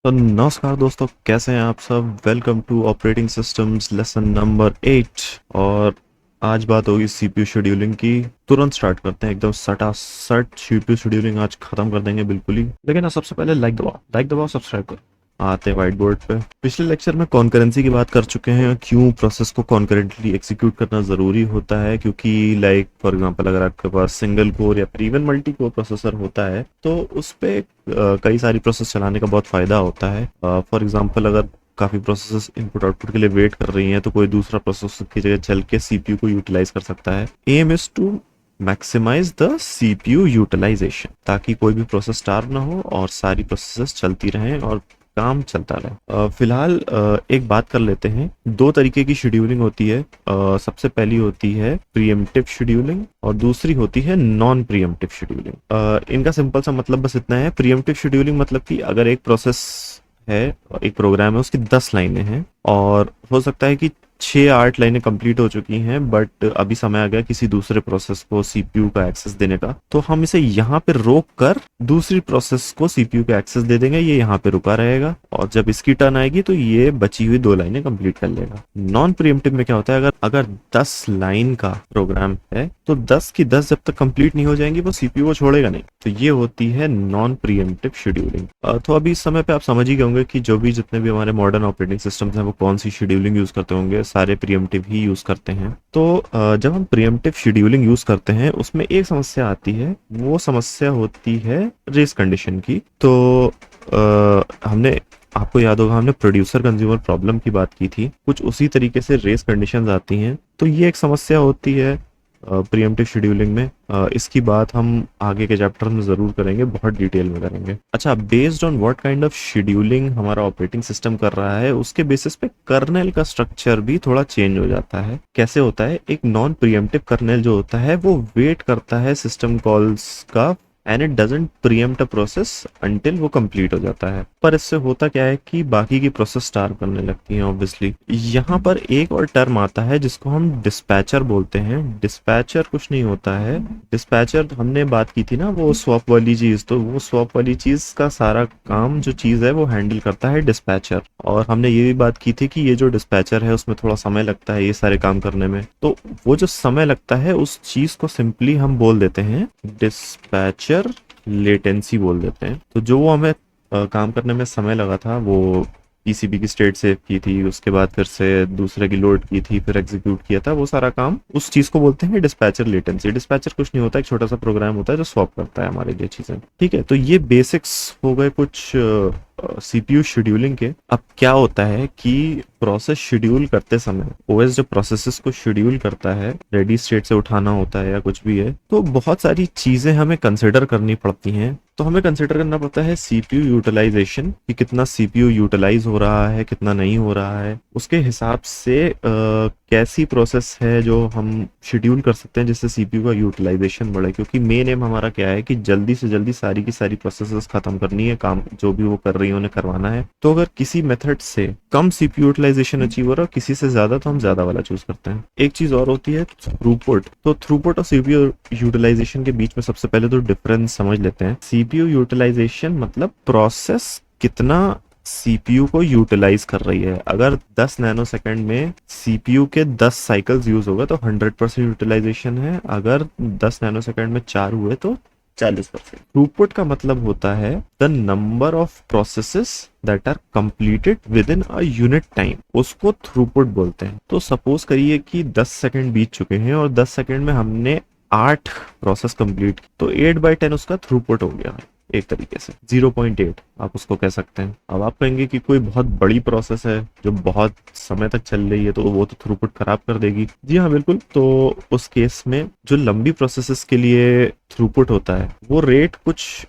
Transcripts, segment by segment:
तो नमस्कार दोस्तों, कैसे हैं आप सब। Welcome to operating systems lesson number 8। और आज बात होगी सीपीयू शेड्यूलिंग की। तुरंत स्टार्ट करते हैं, एकदम सटासट सीपीयू शेड्यूलिंग आज खत्म कर देंगे बिल्कुल ही। लेकिन ना, सबसे पहले लाइक दबाओ, सब्सक्राइब करो। आते हैं व्हाइट बोर्ड पे। पिछले लेक्चर में कॉन्करेंसी की बात कर चुके हैं, क्यों प्रोसेस को कॉन्करेंटली एग्जीक्यूट करना ज़रूरी होता है। क्योंकि लाइक फॉर एग्जांपल, अगर आपके पास सिंगल कोर या फिर इवन मल्टी कोर प्रोसेसर होता है तो उस पे कई सारी प्रोसेस चलाने का बहुत फ़ायदा होता है। फॉर एग्जांपल, अगर काफ़ी प्रोसेसेस इनपुट आउटपुट के लिए वेट कर रही हैं तो कोई दूसरा प्रोसेसर की जगह चल के सीपीयू को यूटिलाइज कर सकता है। Aim is to maximize the CPU utilization, ताकि कोई भी प्रोसेस स्टार्व ना हो और सारी प्रोसेसेस चलती रहें और काम चलता रहे। फिलहाल एक बात कर लेते हैं। दो तरीके की शेड्यूलिंग होती है। सबसे पहली होती है प्रीएम्प्टिव शेड्यूलिंग और दूसरी होती है नॉन प्रीएम्प्टिव शेड्यूलिंग। इनका सिंपल सा मतलब बस इतना है। प्रीएम्प्टिव शेड्यूलिंग मतलब कि अगर एक प्रोसेस है, एक प्रोग्राम है, उसकी 10 लाइनें हैं और हो सकता है कि 6-8 लाइनें कंप्लीट हो चुकी हैं, बट अभी समय आ गया किसी दूसरे प्रोसेस को सीपीयू का एक्सेस देने का, तो हम इसे यहाँ पे रोक कर दूसरी प्रोसेस को सीपीयू का एक्सेस दे देंगे। ये यहाँ पे रुका रहेगा और जब इसकी टर्न आएगी तो ये बची हुई 2 लाइनें कंप्लीट कर लेगा। नॉन प्रीएम्प्टिव में क्या होता है, अगर अगर 10 लाइन का प्रोग्राम है तो 10 की 10 जब तक कंप्लीट नहीं हो जाएंगी वो सीपीयू को छोड़ेगा नहीं। तो ये होती है नॉन प्रीएम्प्टिव शेड्यूलिंग। तो अभी इस समय पे आप समझ ही गए होंगे कि जो भी जितने भी हमारे मॉडर्न ऑपरेटिंग सिस्टम्स हैं वो कौन सी शेड्यूलिंग यूज करते होंगे। सारे प्रीएम्प्टिव ही यूज करते हैं। तो जब हम प्रीएम्प्टिव शेड्यूलिंग यूज करते हैं उसमें एक समस्या आती है। वो समस्या होती है रेस कंडीशन की। तो हमने आपको याद होगा, हमने प्रोड्यूसर कंज्यूमर प्रॉब्लम की बात की थी। कुछ उसी तरीके से रेस कंडीशंस आती हैं। तो ये एक समस्या होती है प्रीएम्प्टिव शेड्यूलिंग में। इसकी बात हम आगे के चैप्टर में जरूर करेंगे, बहुत डिटेल में करेंगे। अच्छा, based on what kind of scheduling हमारा ऑपरेटिंग सिस्टम कर रहा है उसके बेसिस पे कर्नेल का स्ट्रक्चर भी थोड़ा चेंज हो जाता है। कैसे होता है, एक नॉन प्रीएम्प्टिव कर्नेल जो होता है वो वेट करता है सिस्टम कॉल्स का and it doesn't pre-empt a process until वो कंप्लीट हो जाता है। पर इससे होता क्या है कि बाकी की प्रोसेस स्टार्ट करने लगती हैं ऑब्वियसली। यहाँ पर एक और टर्म आता है जिसको हम डिस्पैचर बोलते हैं। डिस्पैचर कुछ नहीं होता है। डिस्पैचर हमने बात की थी ना, वो स्वैप वाली चीज। तो वो स्वैप वाली चीज का सारा काम जो चीज है वो हैंडल करता है डिस्पैचर। और हमने ये भी बात की थी कि ये जो डिस्पैचर है उसमें थोड़ा समय लगता है ये सारे काम करने में। तो वो जो समय लगता है उस चीज को सिंपली हम बोल देते हैं डिस्पैचर लेटेंसी बोल देते हैं। तो जो वो हमें काम करने में समय लगा था, वो पीसीबी की स्टेट सेव की थी, उसके बाद फिर से दूसरे की लोड की थी, फिर एग्जीक्यूट किया था, वो सारा काम, उस चीज को बोलते हैं डिस्पैचर लेटेंसी। डिस्पैचर कुछ नहीं होता, एक छोटा सा प्रोग्राम होता है जो स्वैप करता है हमारे लिए चीजें। ठीक है, तो ये बेसिक्स हो गए कुछ सीपीयू शेड्यूलिंग के। अब क्या होता है कि प्रोसेस शेड्यूल करते समय ओएस जब प्रोसेसेस को शेड्यूल करता है, रेडी स्टेट से उठाना होता है या कुछ भी है, तो बहुत सारी चीजें हमें कंसिडर करनी पड़ती हैं। तो हमें कंसिडर करना पड़ता है सीपीयू यूटिलाइजेशन, कि कितना सीपीयू यूटिलाइज हो रहा है, कितना नहीं हो रहा है। उसके हिसाब से कैसी प्रोसेस है जो हम शेड्यूल कर सकते हैं जिससे सीपीयू का यूटिलाइजेशन बढ़े। क्योंकि मेन एम हमारा क्या है कि जल्दी से जल्दी सारी की सारी प्रोसेसेस खत्म करनी है, काम जो भी वो कर रही है उन्हें करवाना है। तो अगर किसी मेथड से कम सीपीयू यूटिलाइजेशन अचीव हो रहा है, किसी से ज्यादा, तो हम ज्यादा वाला चूज करते हैं। एक चीज और होती है थ्रूपुट। तो थ्रूपुट और सीपीयू यूटिलाइजेशन के बीच में सबसे पहले तो डिफरेंस समझ लेते हैं। सीपीयू यूटिलाइजेशन मतलब प्रोसेस कितना सीपीयू को यूटिलाइज कर रही है। अगर 10 नैनो सेकंड में सीपीयू के 10 साइकिल्स यूज हो गए तो 100% यूटिलाइजेशन है। अगर 10 नैनो सेकंड में 4 हुए तो 40%। थ्रूपुट का मतलब होता है the number of processes that are completed within a unit time, उसको थ्रूपुट बोलते हैं। तो सपोज करिए कि 10 सेकंड बीत चुके हैं और 10 सेकंड में हमने 8 प्रोसेस कंप्लीट की, तो 8/10 उसका थ्रूपुट हो गया है। एक तरीके से 0.8 आप उसको कह सकते हैं। अब आप कहेंगे कि कोई बहुत बड़ी प्रोसेस है जो बहुत समय तक चल रही है तो वो तो थ्रूपुट खराब कर देगी। जी हाँ, बिल्कुल। तो उस केस में जो लंबी प्रोसेसेस के लिए थ्रूपुट होता है वो रेट कुछ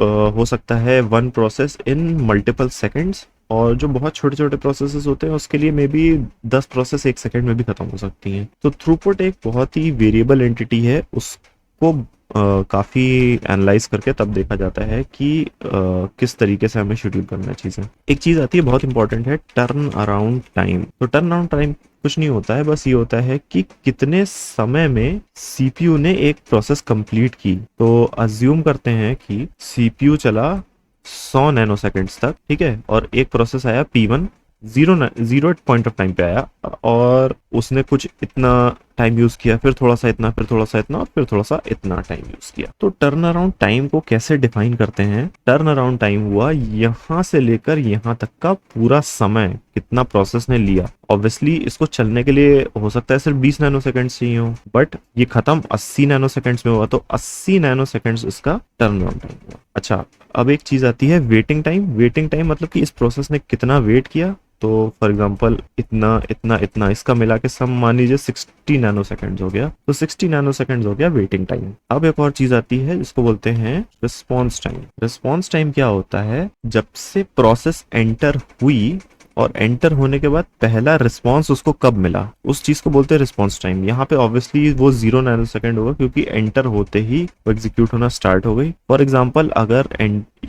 हो सकता है 1 प्रोसेस इन मल्टीपल सेकेंड्स। और जो बहुत छोटे छोटे प्रोसेसेस होते हैं उसके लिए मे बी 10 प्रोसेस 1 सेकंड में भी खत्म हो सकती हैं। तो थ्रूपुट एक बहुत ही वेरिएबल एंटिटी है। उसको काफी एनालाइज करके तब देखा जाता है कि किस तरीके से हमें शेड्यूल करना चीजें। एक चीज आती है बहुत इंपॉर्टेंट है, टर्न अराउंड टाइम। तो टर्न अराउंड टाइम कुछ नहीं होता है, बस ये होता है कि कितने समय में सीपीयू ने एक प्रोसेस कंप्लीट की। तो अज्यूम करते हैं कि सीपीयू चला 100 नैनो सेकेंड्स तक, ठीक है। और एक प्रोसेस आया P1 zero point of time पे आया, और उसने कुछ इतना टाइम यूज किया, फिर थोड़ा सा इतना, फिर थोड़ा सा इतना, और फिर थोड़ा सा इतना टाइम यूज किया। तो टर्न अराउंड टाइम को कैसे डिफाइन करते हैं? टर्न अराउंड टाइम हुआ यहां से लेकर यहां तक का पूरा समय कितना प्रोसेस ने लिया। ऑब्वियसली इसको चलने के लिए हो सकता है सिर्फ 20 नैनो सेकंड्स चाहिए हो, बट ये खत्म 80 नैनो सेकंड्स में हुआ, तो 80 नैनो सेकंड्स इसका टर्न अराउंड टाइम हुआ। अच्छा, अब एक चीज आती है वेटिंग टाइम। वेटिंग टाइम मतलब कि इस प्रोसेस ने कितना वेट किया। तो फॉर एग्जांपल इतना इतना इतना इसका मिला के सम मान लीजिए 60 नैनो सेकंड्स हो गया, तो 60 नैनो सेकंड्स हो गया वेटिंग टाइम। अब एक और चीज आती है जिसको बोलते हैं रिस्पॉन्स टाइम। रिस्पॉन्स टाइम क्या होता है? जब से प्रोसेस एंटर हुई और एंटर होने के बाद पहला रिस्पॉन्स उसको कब मिला, उस चीज को बोलते हैं रिस्पॉन्स टाइम। यहाँ पे ऑब्वियसली वो 0 नैनो सेकंड होगा, क्योंकि एंटर होते ही वो एग्जीक्यूट होना स्टार्ट हो गई। फॉर एग्जाम्पल अगर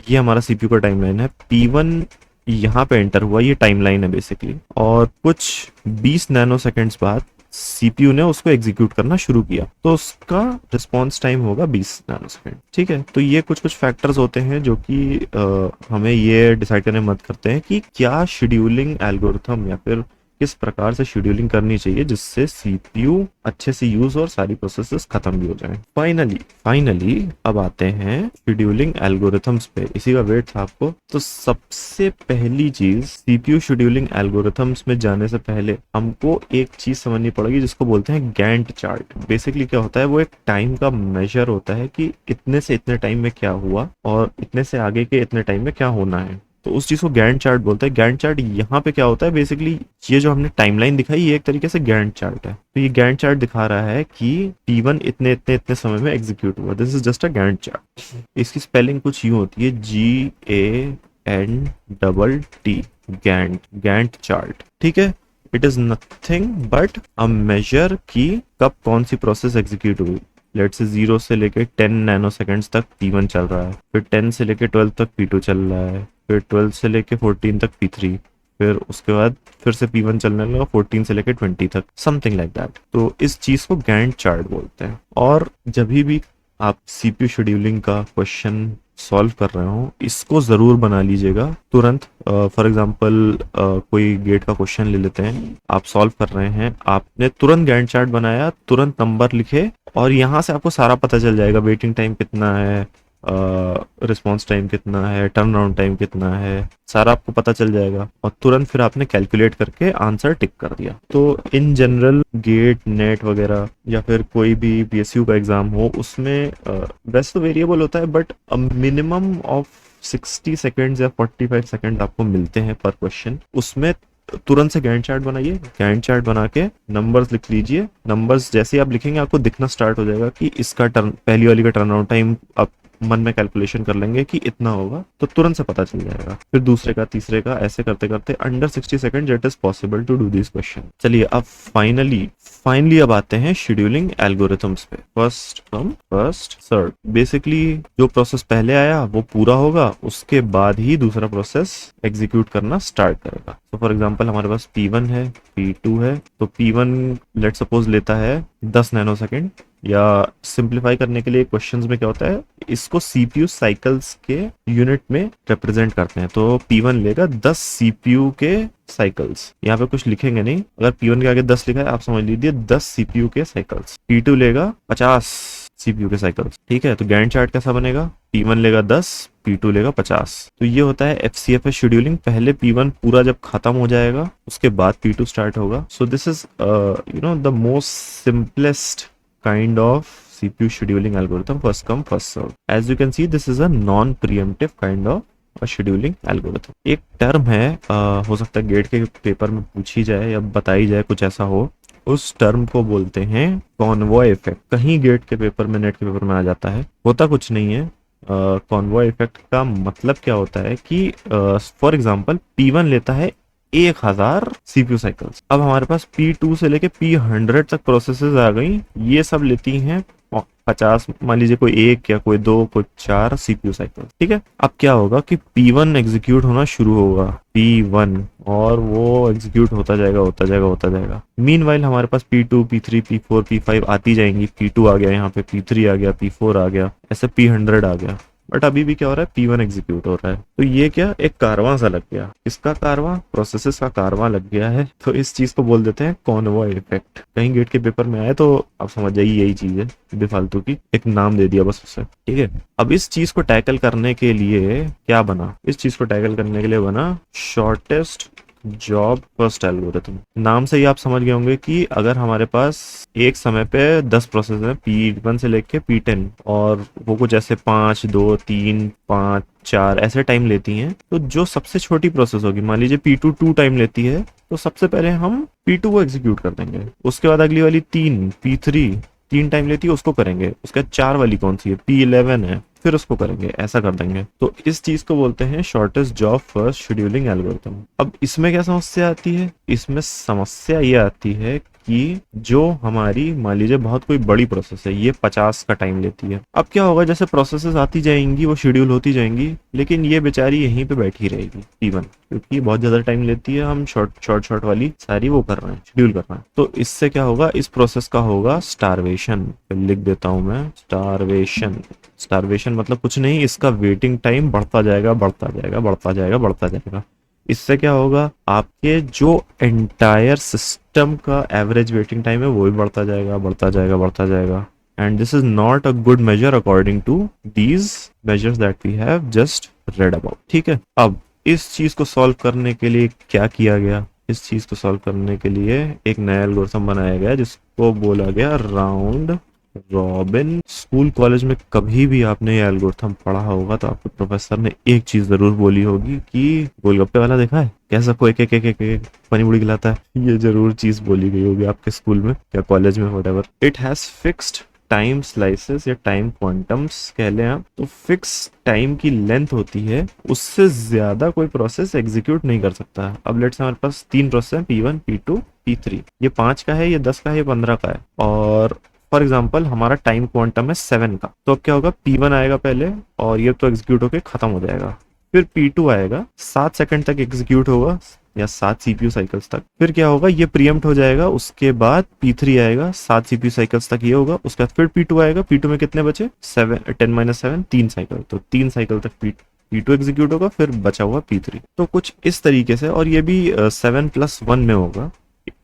ये हमारा सीपीयू का टाइमलाइन है, P1 यहाँ पे एंटर हुआ, ये टाइमलाइन है बेसिकली, और कुछ 20 नैनो सेकंड्स बाद सीपीयू ने उसको एग्जीक्यूट करना शुरू किया, तो उसका रिस्पॉन्स टाइम होगा 20 नैनो सेकंड, ठीक है। तो ये कुछ कुछ फैक्टर्स होते हैं जो कि हमें ये डिसाइड करने में मदद करते हैं कि क्या शेड्यूलिंग एल्गोरिथम या फिर किस प्रकार से शेड्यूलिंग करनी चाहिए जिससे सीपीयू अच्छे से यूज और सारी प्रोसेसेस खत्म भी हो जाएं। फाइनली अब आते हैं शेड्यूलिंग एल्गोरिथम्स पे। इसी का वेट था आपको। तो सबसे पहली चीज, सीपीयू शेड्यूलिंग एल्गोरिथम्स में जाने से पहले हमको एक चीज समझनी पड़ेगी जिसको बोलते हैं गैंट चार्ट। बेसिकली क्या होता है, वो एक टाइम का मेजर होता है कि इतने से इतने टाइम में क्या हुआ और इतने से आगे के इतने टाइम में क्या होना है, तो उस चीज को गैंट चार्ट बोलते हैं। गैंट चार्ट यहाँ पे क्या होता है, बेसिकली ये जो हमने टाइमलाइन दिखाई ये एक तरीके से गैंट चार्ट है। तो ये गैंट चार्ट दिखा रहा है कि P1 इतने इतने इतने समय में एग्जीक्यूट हुआ। This is just a Gantt chart. इसकी स्पेलिंग कुछ यूं होती है, GANTT, गैंट चार्ट, ठीक है। It is nothing but a measure की कब कौन सी प्रोसेस एग्जीक्यूट हुई। लेट से 0 से लेके 10 नैनो सेकंड्स तक P1 चल रहा है, फिर 10 से लेके 12 तक P2 चल रहा है, फिर 12 से लेके 14 तक P3, फिर उसके बाद फिर से P1 चलने लगा 14 से लेके 20 तक, समथिंग लाइक दैट। तो इस चीज को गैंट चार्ट बोलते हैं। और जब भी आप सीपीयू शेड्यूलिंग का क्वेश्चन सॉल्व कर रहे हो, इसको जरूर बना लीजिएगा तुरंत। फॉर एग्जांपल कोई गेट का क्वेश्चन ले लेते हैं, आप सॉल्व कर रहे हैं, आपने तुरंत गैंट चार्ट बनाया, तुरंत नंबर लिखे, और यहाँ से आपको सारा पता चल जाएगा। वेटिंग टाइम कितना है, रिस्पॉन्स टाइम कितना है, टर्न अराउंड टाइम कितना है, सारा आपको पता चल जाएगा, और तुरंत फिर आपने कैलकुलेट करके आंसर टिक कर दिया। तो इन जनरल गेट, नेट वगैरह या फिर कोई भी पीएसयू का एग्जाम हो, उसमें वैसे तो वेरिएबल होता है, बट मिनिमम ऑफ 60 सेकेंड्स या 45 सेकेंड आपको मिलते हैं पर क्वेश्चन। उसमें तुरंत से गैंट चार्ट बनाइए, गैंट चार्ट बना के नंबर्स लिख लीजिए। नंबर्स जैसे आप लिखेंगे आपको दिखना स्टार्ट हो जाएगा कि इसका पहली वाली का टर्न अराउंड टाइम आप मन में कैलकुलेशन कर लेंगे कि इतना होगा, तो तुरंत से पता चल जाएगा। फिर दूसरे का, तीसरे का, ऐसे करते करते under 60 second it is possible to do this question. चलिए अब फाइनली अब आते हैं शेड्यूलिंग एल्गोरिथम्स पे। First come first serve. Basically जो प्रोसेस पहले आया वो पूरा होगा, उसके बाद ही दूसरा प्रोसेस एग्जीक्यूट करना स्टार्ट करेगा। तो फॉर एग्जांपल हमारे पास P1 है, P2 है, तो P1 लेट सपोज लेता है 10 नैनो सेकंड, या सिंप्लीफाई करने के लिए क्वेश्चंस में क्या होता है, इसको सीपीयू साइकिल्स के यूनिट में रिप्रेजेंट करते हैं। तो P1 लेगा 10 सीपीयू के साइकिल्स, यहाँ पे कुछ लिखेंगे नहीं, अगर P1 के आगे 10 लिखा है आप समझ लीजिए 10 सीपीयू के साइकिल्स। P2 लेगा 50 सीपीयू के साइकिल्स, ठीक है। तो गैंट चार्ट कैसा बनेगा, P1 लेगा 10, P2 लेगा 50। तो ये होता है FCFS शेड्यूलिंग। पहले P1 पूरा जब खत्म हो जाएगा उसके बाद P2 स्टार्ट होगा। So this is the most simplest kind of CPU scheduling algorithm, first come first serve. As you can see, this is a non-preemptive kind of a scheduling algorithm. एक term है, हो सकता है gate के paper में पूछी जाए या बताई जाए, कुछ ऐसा हो, उस टर्म को बोलते हैं कॉन्वॉय इफेक्ट। कहीं गेट के पेपर में, नेट के पेपर में आ जाता है, होता कुछ नहीं है। कॉन्वॉय इफेक्ट का मतलब क्या होता है कि फॉर एग्जाम्पल P1 लेता है 1000 सीपीयू साइकिल्स। अब हमारे पास P2 से लेके P100 तक प्रोसेसेस आ गई, ये सब लेती हैं 50, मान लीजिए कोई एक या कोई दो, कोई 4 सीपीयू साइकिल, ठीक है। अब क्या होगा कि P1 एग्जीक्यूट होना शुरू होगा, P1, और वो एग्जीक्यूट होता जाएगा। मीनवाइल हमारे पास P2, P3, P4, P5 आती जाएंगी। P2 आ गया, यहाँ पे P3 आ गया, P4 आ गया, ऐसे P100 आ गया। बट अभी भी क्या हो रहा है, P1 एग्जीक्यूट हो रहा है। तो ये क्या, एक कारवां सा लग गया। किसका कारवां? प्रोसेसेस का कारवां लग गया है। तो इस चीज को बोल देते हैं कॉन्वॉय इफेक्ट। कहीं गेट के पेपर में आए तो आप समझ जाइए यही चीज है, बेफालतू की एक नाम दे दिया बस उसे, ठीक है। अब इस चीज को टैकल करने के लिए क्या बना, इस चीज को टैकल करने के लिए बना शॉर्टेस्ट जॉब फर्स्ट एल्गोरिथम। नाम से ही आप समझ गए होंगे कि अगर हमारे पास एक समय पे 10 प्रोसेस है, P1 से लेके P10, और वो कुछ ऐसे 5, 2, 3, 5, 4 ऐसे टाइम लेती हैं, तो जो सबसे छोटी प्रोसेस होगी, मान लीजिए P2 2 टाइम लेती है, तो सबसे पहले हम P2 को एग्जीक्यूट कर देंगे। उसके बाद अगली वाली 3 P3 3 टाइम लेती है, उसको करेंगे। उसके बाद 4 वाली कौन सी है, P11 है, फिर उसको करेंगे। ऐसा कर देंगे। तो इस चीज को बोलते हैं shortest job first scheduling algorithm. अब इसमें क्या समस्या आती है, इसमें समस्या ये आती है कि जो हमारी मान लीजिए बहुत कोई बड़ी प्रोसेस है, ये 50 का टाइम लेती है। अब क्या होगा, जैसे प्रोसेसेस आती जाएंगी वो शेड्यूल होती जाएंगी, लेकिन ये बेचारी यहीं पे बैठी रहेगी P1, क्योंकि बहुत ज्यादा टाइम लेती है। हम शॉर्ट वाली सारी वो कर रहे हैं, शेड्यूल कर रहे हैं। तो इससे क्या होगा, इस प्रोसेस का होगा स्टारवेशन। लिख देता हूं मैं, स्टारवेशन। स्टारवेशन मतलब कुछ नहीं, इसका वेटिंग टाइम बढ़ता जाएगा, बढ़ता जाएगा, बढ़ता जाएगा, बढ़ता जाएगा। इससे क्या होगा, आपके जो एंटायर सिस्टम का एवरेज वेटिंग टाइम है वो भी बढ़ता जाएगा, बढ़ता जाएगा, बढ़ता जाएगा। And this is not a good measure according to these measures that we have just read about, ठीक है। अब इस चीज को सॉल्व करने के लिए क्या किया गया, इस चीज को सॉल्व करने के लिए एक नया एल्गोरिथम बनाया गया जिसको बोला गया राउंड रॉबिन। स्कूल कॉलेज में कभी भी आपने ये एल्गोरिथम पढ़ा होगा तो आपके प्रोफेसर ने एक चीज जरूर बोली होगी कि गोलगप्पे वाला देखा है, कैसा को एक एक एक एक एक पानी बुड़ी खिलाता है। ये जरूर चीज बोली गई होगी आपके स्कूल में या कॉलेज में, whatever. It has fixed time slices या टाइम क्वांटम्स कह लें आप। तो फिक्स टाइम की लेंथ होती है, उससे ज्यादा कोई प्रोसेस एग्जीक्यूट नहीं कर सकता। अब लेट्स से हमारे पास 3 प्रोसेस है, P1, P2, P3। ये 5 का है, ये 10 का है, ये 15 का है। और फॉर एग्जाम्पल हमारा टाइम क्वांटम है 7 का। तो अब क्या होगा, P1 आएगा पहले और ये तो एग्जीक्यूट होके खत्म हो जाएगा। फिर P2 आएगा, 7 सेकंड तक एग्जीक्यूट होगा या 7 सीपीयू साइकिल्स तक। फिर क्या होगा, ये प्रीएम्प्ट हो जाएगा। उसके बाद P3 आएगा, 7 सीपीयू साइकिल्स तक ये होगा। उसके बाद फिर P2 आएगा। P2 में कितने बचे, 10 - 7, 3 साइकिल। तो 3 साइकिल तक P2 एग्जीक्यूट होगा, फिर बचा हुआ P3। तो कुछ इस तरीके से, और ये भी 7+1 में होगा,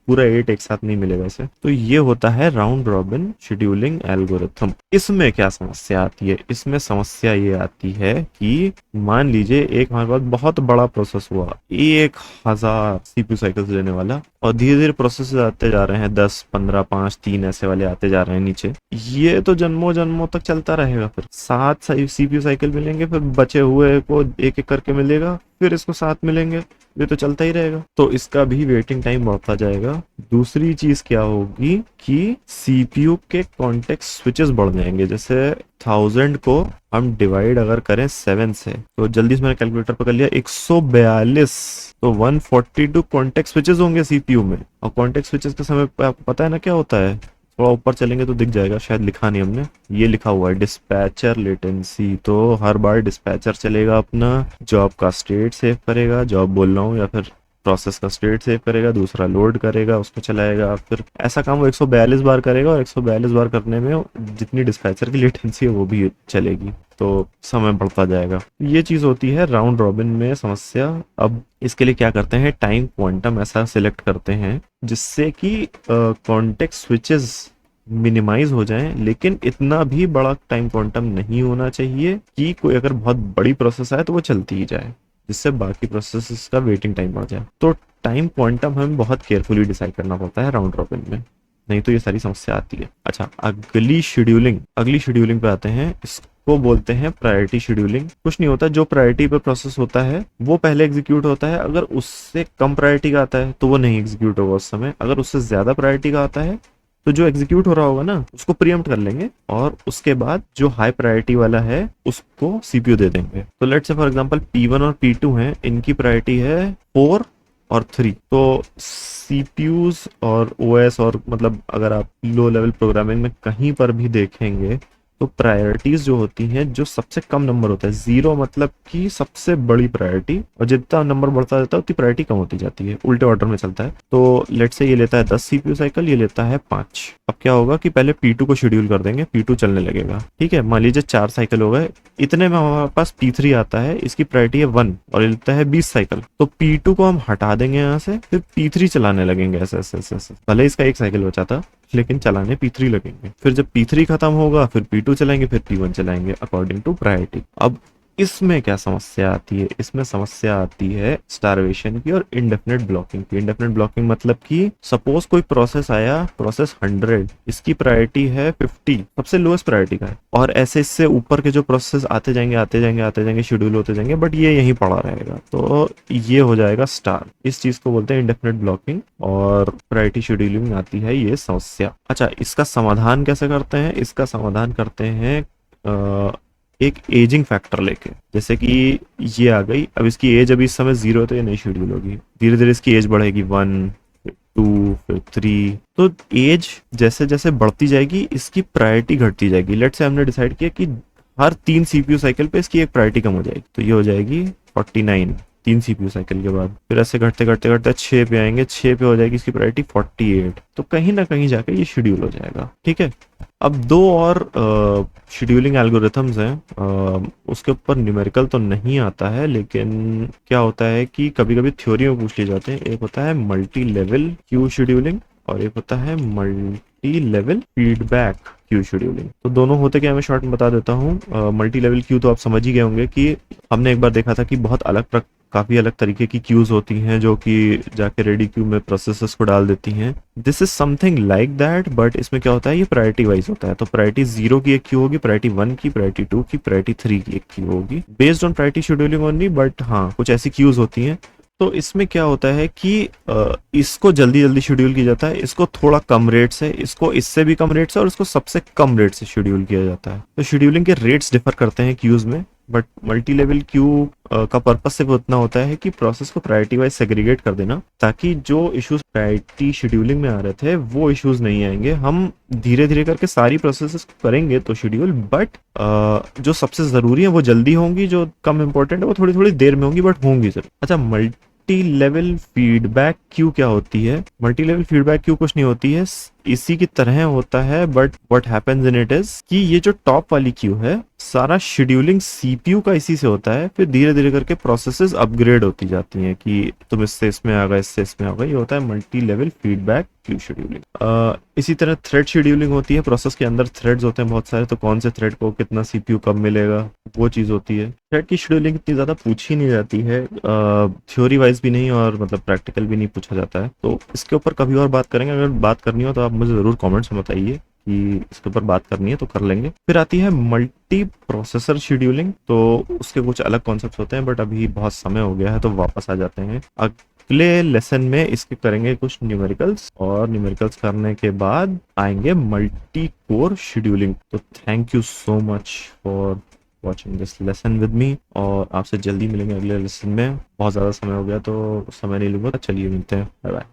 पूरा 8 एक साथ नहीं मिलेगा इसे। तो ये होता है राउंड रॉबिन शेड्यूलिंग एल्गोरिथम। इसमें क्या समस्या आती है, इसमें समस्या ये आती है कि मान लीजिए एक हमारे पास बहुत बड़ा प्रोसेस हुआ, 1000 सीपीयू साइकिल्स लेने वाला, और धीरे धीरे प्रोसेस आते जा रहे हैं, 10, 15, 5, 3 ऐसे वाले आते जा रहे हैं नीचे। ये तो जन्मों जन्मों तक चलता रहेगा। फिर 7 सीपीयू साइकिल मिलेंगे, फिर बचे हुए को एक एक करके मिलेगा, फिर इसको 7 मिलेंगे, ये तो चलता ही रहेगा। तो इसका भी वेटिंग टाइम बढ़ता जाएगा। दूसरी चीज क्या होगी कि सीपीयू के कॉन्टेक्स्ट स्विचेस बढ़ जाएंगे। जैसे 1000 को हम डिवाइड अगर करें 7 से, तो जल्दी से मैंने कैलकुलेटर पर कर लिया, 142। तो 142 कॉन्टेक्स्ट स्विचेस होंगे सीपीयू में। और कॉन्टेक्स्ट स्विचेस के समय पे आपको पता है ना क्या होता है, थोड़ा ऊपर चलेंगे तो दिख जाएगा, शायद लिखा नहीं हमने, ये लिखा हुआ है डिस्पैचर लेटेंसी। तो हर बार डिस्पैचर चलेगा अपना, जॉब का स्टेट सेव करेगा, जॉब बोल रहा हूँ, या फिर प्रोसेस का स्टेट सेव करेगा, दूसरा लोड करेगा, उसको चलाएगा। फिर ऐसा काम वो 142 बार करेगा, और 142 बार करने में जितनी डिस्पैचर की लेटेंसी है वो भी चलेगी, तो समय बढ़ता जाएगा। ये चीज होती है राउंड रॉबिन में समस्या। अब इसके लिए क्या करते हैं, टाइम क्वांटम ऐसा सिलेक्ट करते हैं जिससे कि कॉन्टेक्स्ट स्विचेस मिनिमाइज हो जाएं, लेकिन इतना भी बड़ा टाइम क्वांटम नहीं होना चाहिए कि कोई अगर बहुत बड़ी प्रोसेस आए तो वो चलती ही जाए, जिससे बाकी प्रोसेसेस का वेटिंग टाइम बढ़ जाए। तो टाइम क्वांटम हमें बहुत केयरफुली डिसाइड करना पड़ता है राउंड रॉबिन में, नहीं तो ये सारी समस्या आती है। अच्छा, अगली शेड्यूलिंग पे आते हैं। इसको बोलते हैं प्रायोरिटी शेड्यूलिंग। कुछ नहीं होता, जो प्रायोरिटी पे प्रोसेस होता है वो पहले एग्जीक्यूट होता है। अगर उससे कम प्रायोरिटी का आता है तो वो नहीं एग्जीक्यूट होगा उस समय। अगर उससे ज्यादा प्रायोरिटी का आता है तो जो एग्जीक्यूट हो रहा होगा ना उसको प्रीएम्प्ट कर लेंगे, और उसके बाद जो हाई प्रायोरिटी वाला है उसको सीपीयू दे देंगे। तो let's say for example P1 और P2 हैं, इनकी प्रायोरिटी है 4 और 3। तो सीपीयूज और ओएस, और मतलब अगर आप लो लेवल प्रोग्रामिंग में कहीं पर भी देखेंगे तो प्रायोरिटीज जो होती हैं, जो सबसे कम नंबर होता है, 0 मतलब कि सबसे बड़ी प्रायोरिटी, और जितना नंबर बढ़ता जाता है उतनी प्रायोरिटी कम होती जाती है, उल्टे ऑर्डर में चलता है। तो लेट से ये लेता है 10 सीपीयू साइकिल, ये लेता है 5। अब क्या होगा कि पहले P2 को शेड्यूल कर देंगे, P2 चलने लगेगा, ठीक है। मान लीजिए 4 साइकिल हो गए, इतने में हमारे पास P3 आता है, इसकी प्रायोरिटी है 1 और ये लेता है 20 साइकिल। तो P2 को हम हटा देंगे यहाँ से, फिर P3 चलाने लगेंगे ऐसे ऐसे ऐसे ऐसे। भले इसका एक साइकिल बचा था, लेकिन चलाने P3 लगेंगे। फिर जब P3 खत्म होगा, फिर P2 चलाएंगे, फिर P1 चलाएंगे अकॉर्डिंग टू प्रायोरिटी। अब इसमें क्या समस्या आती है? इसमें समस्या आती है स्टारवेशन की और इंडेफिनिट ब्लॉकिंग की। इंडेफिनिट ब्लॉकिंग मतलब कि सपोज कोई प्रोसेस आया, प्रोसेस 100, इसकी प्रायोरिटी है 50, सबसे लोएस्ट प्रायोरिटी का है, और ऐसे इससे ऊपर के जो प्रोसेस आते जाएंगे आते जाएंगे आते जाएंगे, शेड्यूल होते जाएंगे, बट ये यहीं पड़ा रहेगा, तो ये हो जाएगा स्टार। इस चीज को बोलते हैं इंडेफिनिट ब्लॉकिंग, और प्रायोरिटी शेड्यूलिंग आती है ये समस्या। अच्छा, इसका समाधान कैसे करते हैं? इसका समाधान करते हैं एक एजिंग फैक्टर लेके। जैसे कि ये आ गई, अब इसकी एज अभी इस समय 0 है, तो ये नहीं शेड्यूल होगी। धीरे धीरे इसकी एज बढ़ेगी, 1, 2, फिर 3। तो एज जैसे जैसे बढ़ती जाएगी, इसकी प्रायोरिटी घटती जाएगी। लेट से हमने डिसाइड किया कि हर 3 सीपीयू साइकिल पे इसकी एक प्रायोरिटी कम हो जाएगी, तो ये हो जाएगी 49 3 सीपीयू साइकिल के बाद। फिर ऐसे घटते घटते घटते 6 पे आएंगे, 6 पे हो जाएगी इसकी प्रायोरिटी 48। तो कहीं ना कहीं जाके ये शेड्यूल हो जाएगा, ठीक है। अब दो और शेड्यूलिंग एल्गोरिथम्स हैं, उसके ऊपर न्यूमेरिकल तो नहीं आता है, लेकिन क्या होता है कि कभी कभी थ्योरी में पूछ लिए जाते हैं। एक होता है मल्टी लेवल क्यू शेड्यूलिंग और एक होता है multi level feedback queue scheduling. तो दोनों होते क्या, मैं शॉर्ट में बता देता हूँ। मल्टी लेवल क्यू तो आप समझ ही गए होंगे कि हमने एक बार देखा था कि बहुत काफी अलग तरीके की क्यूज होती हैं जो कि जाके रेडी क्यू में प्रोसेसर्स को डाल देती हैं। This is something like that, but इसमें क्या होता है, ये प्रायोरिटी वाइज होता है। तो प्रायोरिटी 0 की एक क्यू होगी, प्रायोरिटी 1 की, प्रायोरिटी 2 की, प्रायोरिटी 3 की एक क्यू होगी, based on priority scheduling only. But हाँ, कुछ ऐसी क्यूज होती हैं। तो इसमें क्या होता है कि इसको जल्दी जल्दी शेड्यूल किया जाता है, इसको थोड़ा कम रेट से, इसको इससे भी कम रेट से, और इसको सबसे कम रेट से शेड्यूल किया जाता है। तो शेड्यूलिंग के रेट्स डिफर करते हैं क्यूज में, बट मल्टी लेवल क्यू का पर्पस सिर्फ उतना होता है कि प्रोसेस को प्रायोरिटी वाइज सेग्रीगेट कर देना, ताकि जो इश्यूज प्रायोरिटी शेड्यूलिंग में आ रहे थे वो इश्यूज नहीं आएंगे। हम धीरे धीरे करके सारी प्रोसेसेस करेंगे तो शेड्यूल, बट जो सबसे जरूरी है वो जल्दी होंगी, जो कम इंपॉर्टेंट है वो थोड़ी थोड़ी देर में होंगी, बट होंगी जरूर। अच्छा, मल्टी लेवल फीडबैक क्यू क्या होती है? मल्टी लेवल फीडबैक क्यू कुछ नहीं होती है, इसी की तरह होता है, but what happens in it is कि ये जो टॉप वाली क्यू है, सारा शेड्यूलिंग सीपीयू का इसी से होता है। फिर धीरे धीरे करके प्रोसेसेस अपग्रेड होती जाती हैं कि तुम इससे इसमें आ गए, इससे इसमें आ गए। ये होता है multi level feedback queue scheduling. इसी तरह थ्रेड शेड्यूलिंग होती है। प्रोसेस के अंदर थ्रेड्स होते हैं बहुत सारे, तो कौन से थ्रेड को कितना सीपीयू कब मिलेगा, वो चीज होती है। थ्रेड की शेड्यूलिंग इतनी ज्यादा पूछी नहीं जाती है, थ्योरी वाइज भी नहीं और मतलब प्रैक्टिकल भी नहीं पूछा जाता है। तो इसके ऊपर कभी और बात करेंगे। अगर बात करनी हो तो आप मुझे जरूर कमेंट्स में बताइए कि इसके ऊपर बात करनी है तो कर लेंगे। फिर आती है मल्टी प्रोसेसर शेड्यूलिंग। तो उसके कुछ अलग कॉन्सेप्ट्स होते हैं, बट अभी बहुत समय हो गया है तो वापस आ जाते हैं। अगले लेसन में इसके करेंगे कुछ न्यूमेरिकल्स, और न्यूमेरिकल्स करने के बाद आएंगे मल्टी कोर शेड्यूलिंग। तो thank you so much for watching this lesson with me, और आपसे जल्दी मिलेंगे अगले लेसन में। बहुत ज़्यादा समय हो गया तो समय नहीं लूंगा, चलिए मिलते हैं, बाय बाय।